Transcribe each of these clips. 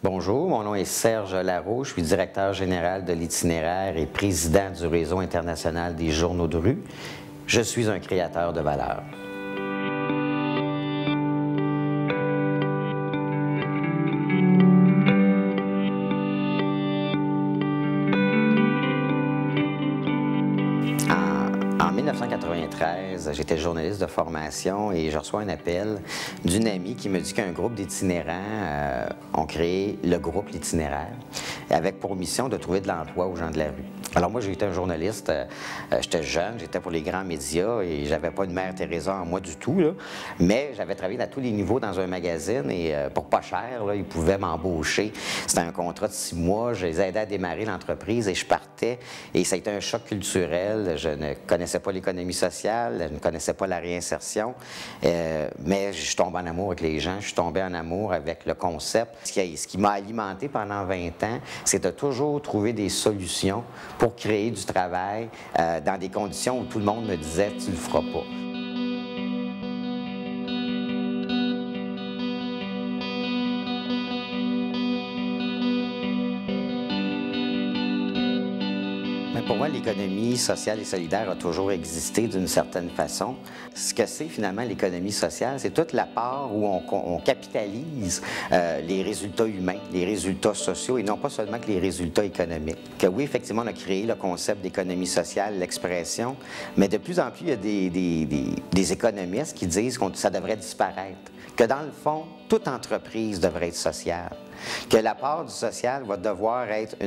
Bonjour, mon nom est Serge Larreau, je suis directeur général de l'itinéraire et président du Réseau international des journaux de rue. Je suis un créateur de valeur. En 1993, j'étais journaliste de formation et je reçois un appel d'une amie qui me dit qu'un groupe d'itinérants ont créé le groupe L'Itinéraire avec pour mission de trouver de l'emploi aux gens de la rue. Alors moi, j'ai été un journaliste, j'étais jeune, j'étais pour les grands médias et j'avais pas une mère Teresa en moi du tout, là, mais j'avais travaillé à tous les niveaux dans un magazine et pour pas cher, là, ils pouvaient m'embaucher. C'était un contrat de 6 mois, je les aidais à démarrer l'entreprise et je partais et ça a été un choc culturel. Je ne connaissais pas l'économie sociale, je ne connaissais pas la réinsertion, mais je suis tombé en amour avec les gens, je suis tombé en amour avec le concept. Ce qui m'a alimenté pendant 20 ans, c'est de toujours trouver des solutions pour créer du travail dans des conditions où tout le monde me disait « tu le feras pas ». Pour moi, l'économie sociale et solidaire a toujours existé d'une certaine façon. Ce que c'est finalement l'économie sociale, c'est toute la part où on capitalise les résultats humains, les résultats sociaux et non pas seulement que les résultats économiques. Que oui, effectivement, on a créé le concept d'économie sociale, l'expression, mais de plus en plus, il y a des économistes qui disent que ça devrait disparaître. Que dans le fond, toute entreprise devrait être sociale. Que la part du social va devoir être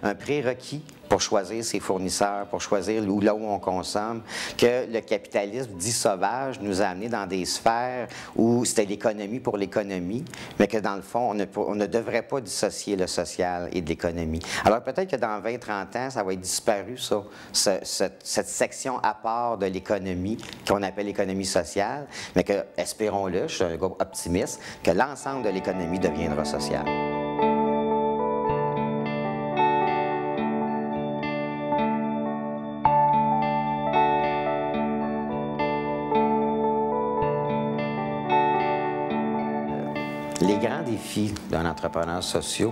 un prérequis pour choisir ses fournisseurs, pour choisir là où on consomme, que le capitalisme dit sauvage nous a amenés dans des sphères où c'était l'économie pour l'économie, mais que dans le fond, on ne devrait pas dissocier le social et de l'économie. Alors peut-être que dans 20-30 ans, ça va être disparu, ça, cette section à part de l'économie qu'on appelle l'économie sociale, mais que, espérons-le, je suis un gars optimiste, que l'ensemble de l'économie deviendra sociale. Les grands défis d'un entrepreneur social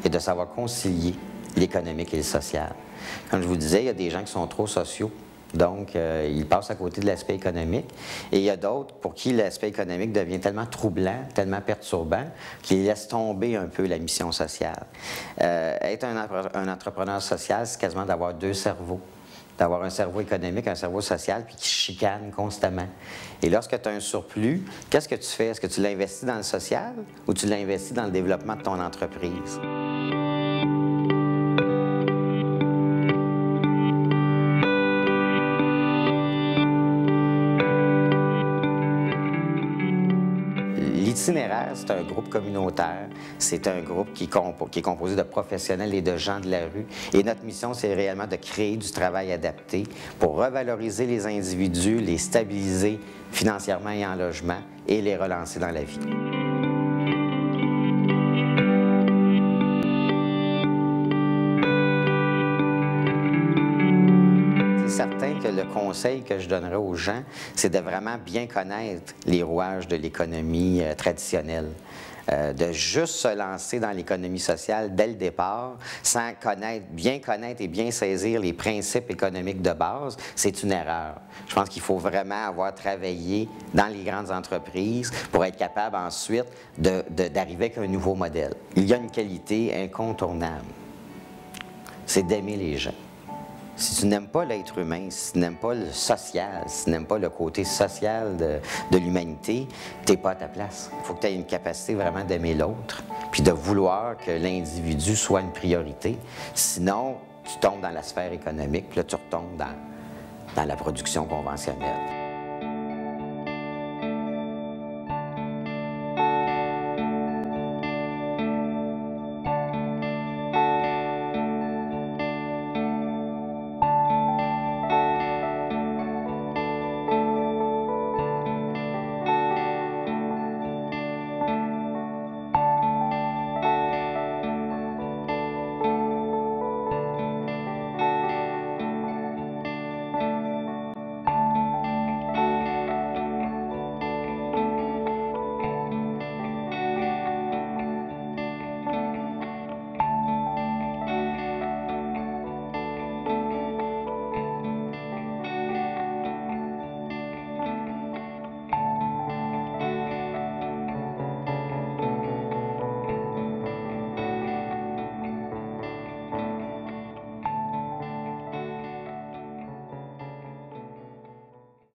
est de savoir concilier l'économique et le social. Comme je vous disais, il y a des gens qui sont trop sociaux, donc ils passent à côté de l'aspect économique. Et il y a d'autres pour qui l'aspect économique devient tellement troublant, tellement perturbant, qu'ils laissent tomber un peu la mission sociale. Être un entrepreneur social, c'est quasiment d'avoir deux cerveaux. D'avoir un cerveau économique, un cerveau social, puis qui chicane constamment. Et lorsque tu as un surplus, qu'est-ce que tu fais? Est-ce que tu l'investis dans le social ou tu l'investis dans le développement de ton entreprise? L'itinéraire, c'est un groupe communautaire, c'est un groupe qui est composé de professionnels et de gens de la rue. Et notre mission, c'est réellement de créer du travail adapté pour revaloriser les individus, les stabiliser financièrement et en logement et les relancer dans la vie. Certain que le conseil que je donnerais aux gens, c'est de vraiment bien connaître les rouages de l'économie traditionnelle. De juste se lancer dans l'économie sociale dès le départ, sans bien connaître et bien saisir les principes économiques de base, c'est une erreur. Je pense qu'il faut vraiment avoir travaillé dans les grandes entreprises pour être capable ensuite d'arriver avec un nouveau modèle. Il y a une qualité incontournable, c'est d'aimer les gens. Si tu n'aimes pas l'être humain, si tu n'aimes pas le social, si tu n'aimes pas le côté social de l'humanité, tu n'es pas à ta place. Il faut que tu aies une capacité vraiment d'aimer l'autre, puis de vouloir que l'individu soit une priorité. Sinon, tu tombes dans la sphère économique, puis là, tu retombes dans la production conventionnelle.